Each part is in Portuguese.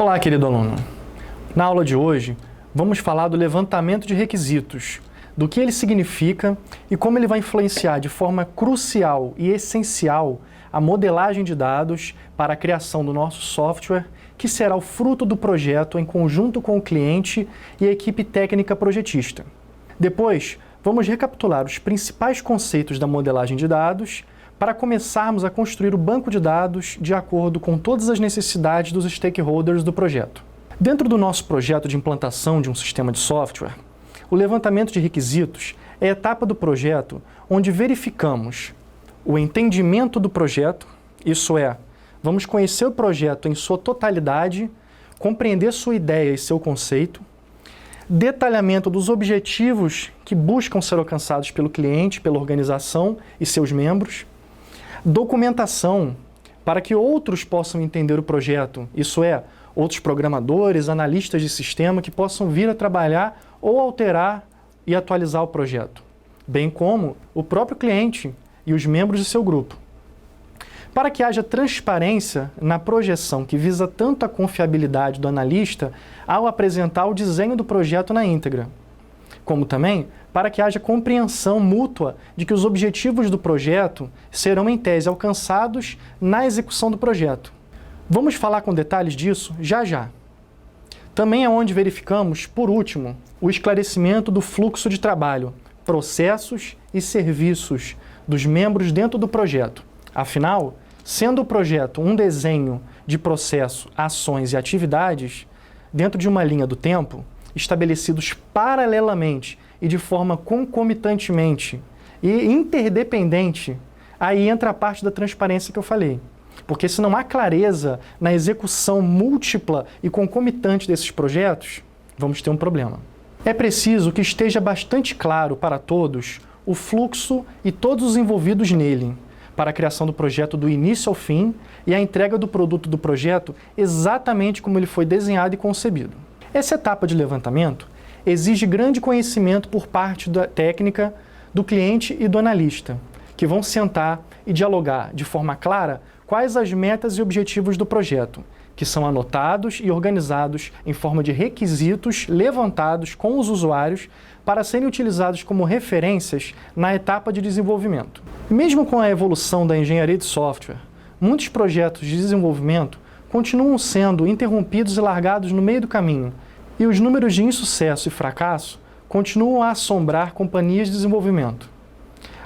Olá, querido aluno. Na aula de hoje, vamos falar do levantamento de requisitos, do que ele significa e como ele vai influenciar de forma crucial e essencial a modelagem de dados para a criação do nosso software, que será o fruto do projeto em conjunto com o cliente e a equipe técnica projetista. Depois, vamos recapitular os principais conceitos da modelagem de dados para começarmos a construir o banco de dados de acordo com todas as necessidades dos stakeholders do projeto. Dentro do nosso projeto de implantação de um sistema de software, o levantamento de requisitos é a etapa do projeto onde verificamos o entendimento do projeto, isso é, vamos conhecer o projeto em sua totalidade, compreender sua ideia e seu conceito, detalhamento dos objetivos que buscam ser alcançados pelo cliente, pela organização e seus membros, documentação para que outros possam entender o projeto, isso é, outros programadores, analistas de sistema que possam vir a trabalhar ou alterar e atualizar o projeto, bem como o próprio cliente e os membros de seu grupo. Para que haja transparência na projeção que visa tanto a confiabilidade do analista ao apresentar o desenho do projeto na íntegra, como também para que haja compreensão mútua de que os objetivos do projeto serão em tese alcançados na execução do projeto. Vamos falar com detalhes disso já já. Também é onde verificamos, por último, o esclarecimento do fluxo de trabalho, processos e serviços dos membros dentro do projeto. Afinal, sendo o projeto um desenho de processo, ações e atividades, dentro de uma linha do tempo, estabelecidos paralelamente e de forma concomitantemente e interdependente, aí entra a parte da transparência que eu falei. Porque se não há clareza na execução múltipla e concomitante desses projetos, vamos ter um problema. É preciso que esteja bastante claro para todos o fluxo e todos os envolvidos nele, para a criação do projeto do início ao fim e a entrega do produto do projeto exatamente como ele foi desenhado e concebido. Essa etapa de levantamento exige grande conhecimento por parte da técnica, do cliente e do analista, que vão sentar e dialogar de forma clara quais as metas e objetivos do projeto, que são anotados e organizados em forma de requisitos levantados com os usuários para serem utilizados como referências na etapa de desenvolvimento. Mesmo com a evolução da engenharia de software, muitos projetos de desenvolvimento continuam sendo interrompidos e largados no meio do caminho, e os números de insucesso e fracasso continuam a assombrar companhias de desenvolvimento.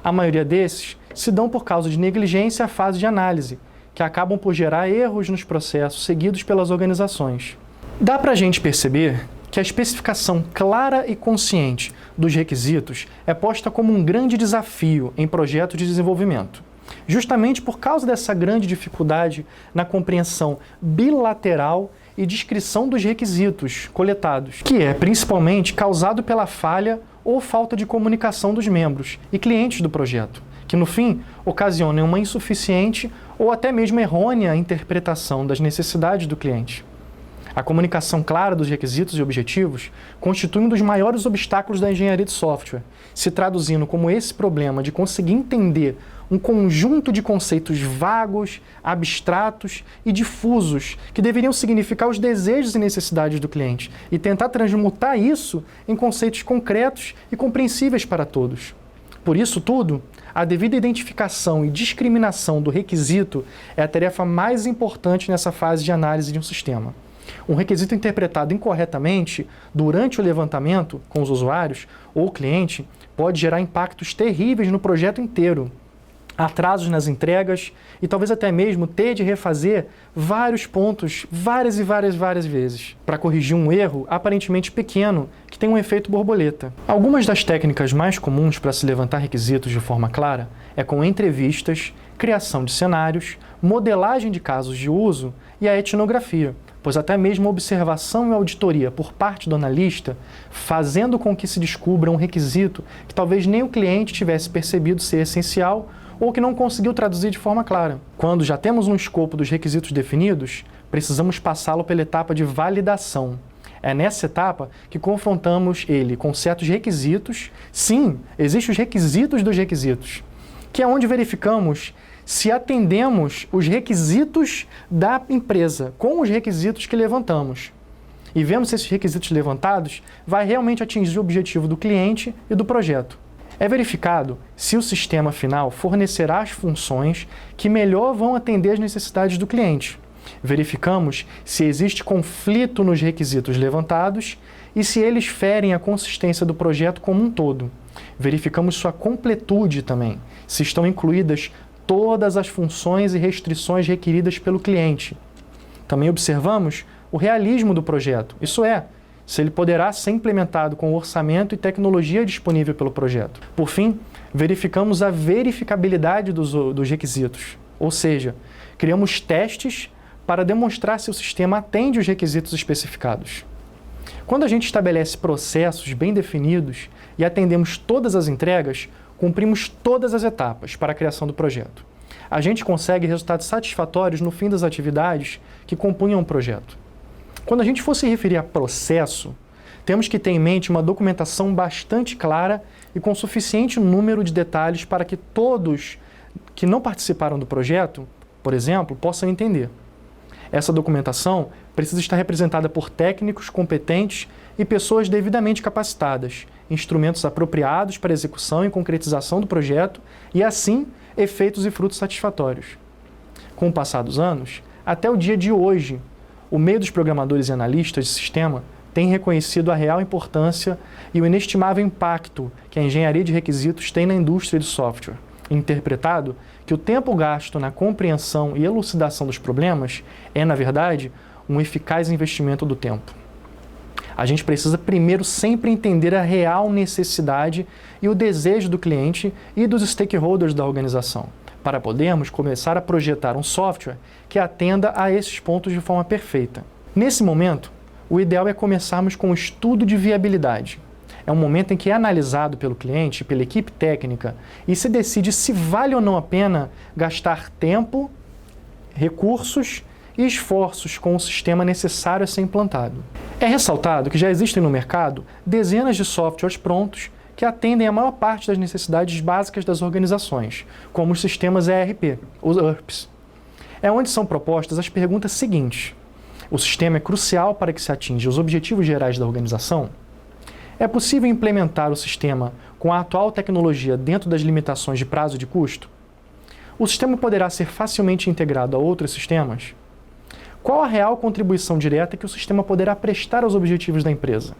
A maioria desses se dão por causa de negligência à fase de análise, que acabam por gerar erros nos processos seguidos pelas organizações. Dá para a gente perceber que a especificação clara e consciente dos requisitos é posta como um grande desafio em projetos de desenvolvimento, justamente por causa dessa grande dificuldade na compreensão bilateral e descrição dos requisitos coletados, que é principalmente causado pela falha ou falta de comunicação dos membros e clientes do projeto, que no fim ocasionam uma insuficiente ou até mesmo errônea interpretação das necessidades do cliente. A comunicação clara dos requisitos e objetivos constitui um dos maiores obstáculos da engenharia de software, se traduzindo como esse problema de conseguir entender um conjunto de conceitos vagos, abstratos e difusos que deveriam significar os desejos e necessidades do cliente e tentar transmutar isso em conceitos concretos e compreensíveis para todos. Por isso tudo, a devida identificação e discriminação do requisito é a tarefa mais importante nessa fase de análise de um sistema. Um requisito interpretado incorretamente durante o levantamento com os usuários ou cliente pode gerar impactos terríveis no projeto inteiro, atrasos nas entregas e talvez até mesmo ter de refazer vários pontos várias vezes para corrigir um erro aparentemente pequeno que tem um efeito borboleta. Algumas das técnicas mais comuns para se levantar requisitos de forma clara é com entrevistas, criação de cenários, modelagem de casos de uso e a etnografia, pois até mesmo observação e auditoria por parte do analista, fazendo com que se descubra um requisito que talvez nem o cliente tivesse percebido ser essencial ou que não conseguiu traduzir de forma clara. Quando já temos um escopo dos requisitos definidos, precisamos passá-lo pela etapa de validação. É nessa etapa que confrontamos ele com certos requisitos. Sim, existem os requisitos dos requisitos, que é onde verificamos se atendemos os requisitos da empresa com os requisitos que levantamos. E vemos se esses requisitos levantados vai realmente atingir o objetivo do cliente e do projeto. É verificado se o sistema final fornecerá as funções que melhor vão atender as necessidades do cliente. Verificamos se existe conflito nos requisitos levantados e se eles ferem a consistência do projeto como um todo. Verificamos sua completude também, se estão incluídas todas as funções e restrições requeridas pelo cliente. Também observamos o realismo do projeto, isso é, se ele poderá ser implementado com o orçamento e tecnologia disponível pelo projeto. Por fim, verificamos a verificabilidade dos requisitos, ou seja, criamos testes para demonstrar se o sistema atende os requisitos especificados. Quando a gente estabelece processos bem definidos e atendemos todas as entregas, cumprimos todas as etapas para a criação do projeto. A gente consegue resultados satisfatórios no fim das atividades que compunham o projeto. Quando a gente for se referir a processo, temos que ter em mente uma documentação bastante clara e com suficiente número de detalhes para que todos que não participaram do projeto, por exemplo, possam entender. Essa documentação precisa estar representada por técnicos competentes e pessoas devidamente capacitadas, instrumentos apropriados para execução e concretização do projeto e, assim, efeitos e frutos satisfatórios. Com o passar dos anos, até o dia de hoje, o meio dos programadores e analistas de sistema tem reconhecido a real importância e o inestimável impacto que a engenharia de requisitos tem na indústria do software, interpretado que o tempo gasto na compreensão e elucidação dos problemas é, na verdade, um eficaz investimento do tempo. A gente precisa primeiro sempre entender a real necessidade e o desejo do cliente e dos stakeholders da organização, para podermos começar a projetar um software que atenda a esses pontos de forma perfeita. Nesse momento, o ideal é começarmos com o estudo de viabilidade. É um momento em que é analisado pelo cliente, pela equipe técnica, e se decide se vale ou não a pena gastar tempo, recursos e esforços com o sistema necessário a ser implantado. É ressaltado que já existem no mercado dezenas de softwares prontos que atendem a maior parte das necessidades básicas das organizações, como os sistemas ERP, os ERPs. É onde são propostas as perguntas seguintes. O sistema é crucial para que se atinja os objetivos gerais da organização? É possível implementar o sistema com a atual tecnologia dentro das limitações de prazo e de custo? O sistema poderá ser facilmente integrado a outros sistemas? Qual a real contribuição direta que o sistema poderá prestar aos objetivos da empresa?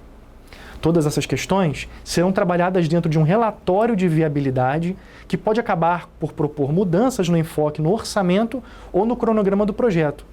Todas essas questões serão trabalhadas dentro de um relatório de viabilidade que pode acabar por propor mudanças no enfoque no orçamento ou no cronograma do projeto,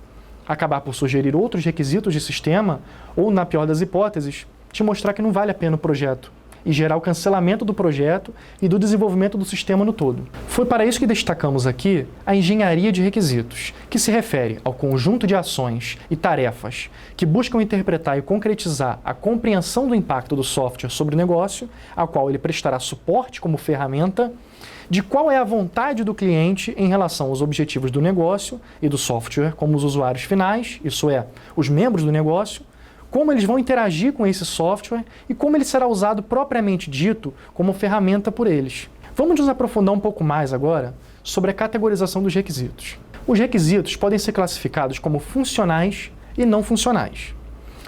acabar por sugerir outros requisitos de sistema ou, na pior das hipóteses, te mostrar que não vale a pena o projeto e gerar o cancelamento do projeto e do desenvolvimento do sistema no todo. Foi para isso que destacamos aqui a engenharia de requisitos, que se refere ao conjunto de ações e tarefas que buscam interpretar e concretizar a compreensão do impacto do software sobre o negócio, ao qual ele prestará suporte como ferramenta, de qual é a vontade do cliente em relação aos objetivos do negócio e do software como os usuários finais, isso é, os membros do negócio, como eles vão interagir com esse software e como ele será usado propriamente dito como ferramenta por eles. Vamos nos aprofundar um pouco mais agora sobre a categorização dos requisitos. Os requisitos podem ser classificados como funcionais e não funcionais.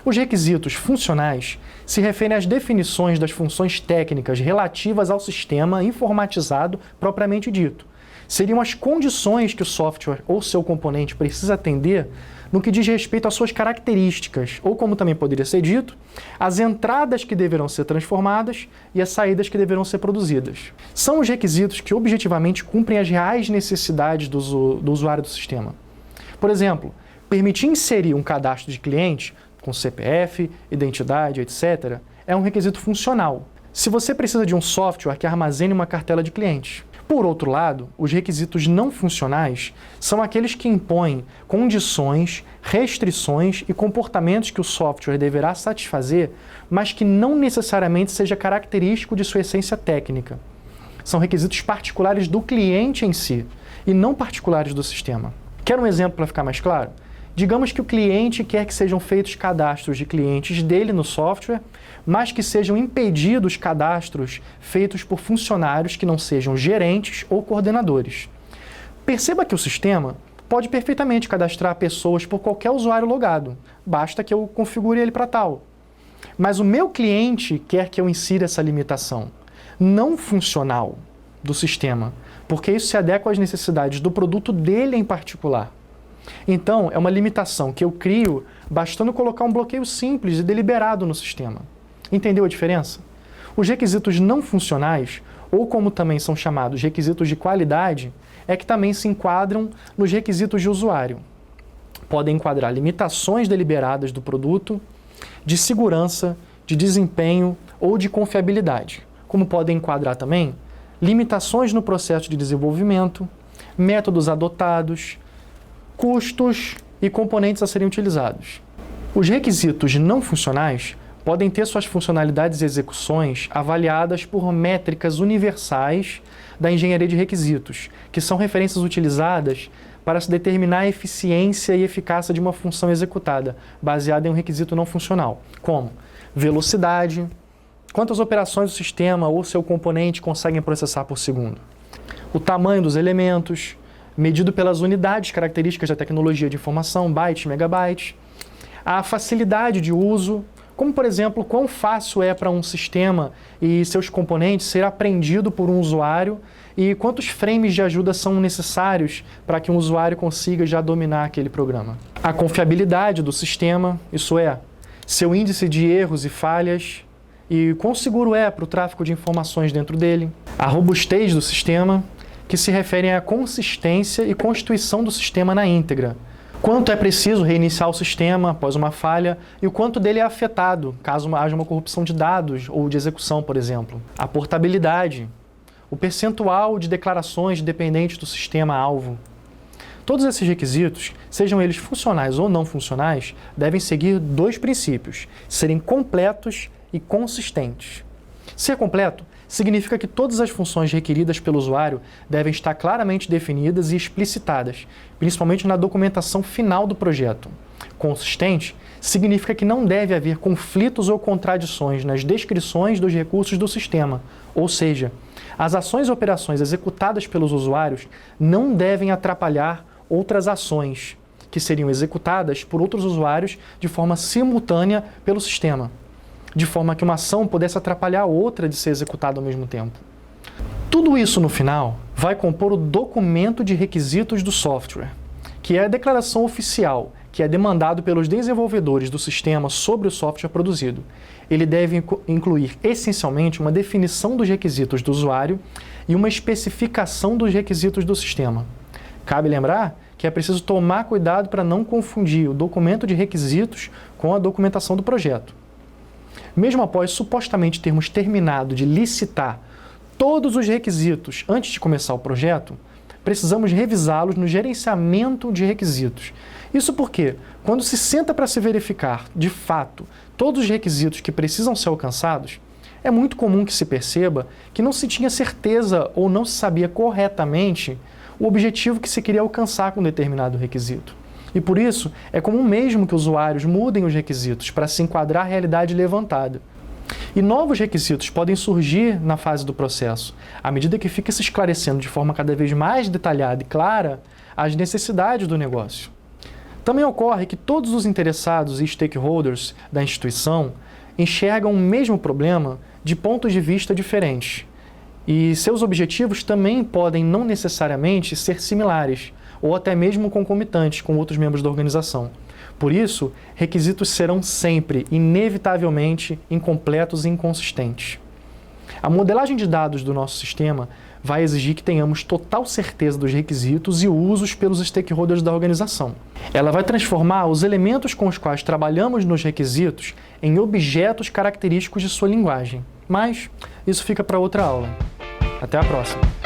Os requisitos funcionais se referem às definições das funções técnicas relativas ao sistema informatizado propriamente dito. Seriam as condições que o software ou seu componente precisa atender no que diz respeito às suas características, ou como também poderia ser dito, as entradas que deverão ser transformadas e as saídas que deverão ser produzidas. São os requisitos que objetivamente cumprem as reais necessidades do usuário do sistema. Por exemplo, permitir inserir um cadastro de cliente com CPF, identidade, etc., é um requisito funcional, se você precisa de um software que armazene uma cartela de clientes. Por outro lado, os requisitos não funcionais são aqueles que impõem condições, restrições e comportamentos que o software deverá satisfazer, mas que não necessariamente seja característico de sua essência técnica. São requisitos particulares do cliente em si, e não particulares do sistema. Quer um exemplo para ficar mais claro? Digamos que o cliente quer que sejam feitos cadastros de clientes dele no software, mas que sejam impedidos cadastros feitos por funcionários que não sejam gerentes ou coordenadores. Perceba que o sistema pode perfeitamente cadastrar pessoas por qualquer usuário logado, basta que eu configure ele para tal. Mas o meu cliente quer que eu insira essa limitação não funcional do sistema, porque isso se adequa às necessidades do produto dele em particular. Então, é uma limitação que eu crio bastando colocar um bloqueio simples e deliberado no sistema. Entendeu a diferença? Os requisitos não funcionais, ou como também são chamados requisitos de qualidade, é que também se enquadram nos requisitos de usuário. Podem enquadrar limitações deliberadas do produto, de segurança, de desempenho ou de confiabilidade, como podem enquadrar também limitações no processo de desenvolvimento, métodos adotados, custos e componentes a serem utilizados. Os requisitos não funcionais podem ter suas funcionalidades e execuções avaliadas por métricas universais da engenharia de requisitos, que são referências utilizadas para se determinar a eficiência e eficácia de uma função executada, baseada em um requisito não funcional, como velocidade, quantas operações o sistema ou seu componente conseguem processar por segundo, o tamanho dos elementos, medido pelas unidades características da tecnologia de informação, bytes, megabytes, a facilidade de uso, como, por exemplo, quão fácil é para um sistema e seus componentes ser aprendido por um usuário e quantos frames de ajuda são necessários para que um usuário consiga já dominar aquele programa. A confiabilidade do sistema, isso é, seu índice de erros e falhas e quão seguro é para o tráfego de informações dentro dele. A robustez do sistema, que se referem à consistência e constituição do sistema na íntegra. Quanto é preciso reiniciar o sistema após uma falha e o quanto dele é afetado, caso haja uma corrupção de dados ou de execução, por exemplo. A portabilidade, o percentual de declarações dependentes do sistema-alvo. Todos esses requisitos, sejam eles funcionais ou não funcionais, devem seguir dois princípios: serem completos e consistentes. Ser completo significa que todas as funções requeridas pelo usuário devem estar claramente definidas e explicitadas, principalmente na documentação final do projeto. Consistente significa que não deve haver conflitos ou contradições nas descrições dos recursos do sistema, ou seja, as ações e operações executadas pelos usuários não devem atrapalhar outras ações que seriam executadas por outros usuários de forma simultânea pelo sistema, de forma que uma ação pudesse atrapalhar a outra de ser executada ao mesmo tempo. Tudo isso, no final, vai compor o documento de requisitos do software, que é a declaração oficial que é demandado pelos desenvolvedores do sistema sobre o software produzido. Ele deve incluir, essencialmente, uma definição dos requisitos do usuário e uma especificação dos requisitos do sistema. Cabe lembrar que é preciso tomar cuidado para não confundir o documento de requisitos com a documentação do projeto. Mesmo após supostamente termos terminado de licitar todos os requisitos antes de começar o projeto, precisamos revisá-los no gerenciamento de requisitos. Isso porque, quando se senta para se verificar, de fato, todos os requisitos que precisam ser alcançados, é muito comum que se perceba que não se tinha certeza ou não se sabia corretamente o objetivo que se queria alcançar com determinado requisito. E por isso, é comum mesmo que usuários mudem os requisitos para se enquadrar à realidade levantada. E novos requisitos podem surgir na fase do processo, à medida que fica se esclarecendo de forma cada vez mais detalhada e clara as necessidades do negócio. Também ocorre que todos os interessados e stakeholders da instituição enxergam o mesmo problema de pontos de vista diferentes. E seus objetivos também podem não necessariamente ser similares, ou até mesmo concomitantes com outros membros da organização. Por isso, requisitos serão sempre, inevitavelmente, incompletos e inconsistentes. A modelagem de dados do nosso sistema vai exigir que tenhamos total certeza dos requisitos e usos pelos stakeholders da organização. Ela vai transformar os elementos com os quais trabalhamos nos requisitos em objetos característicos de sua linguagem. Mas isso fica para outra aula. Até a próxima!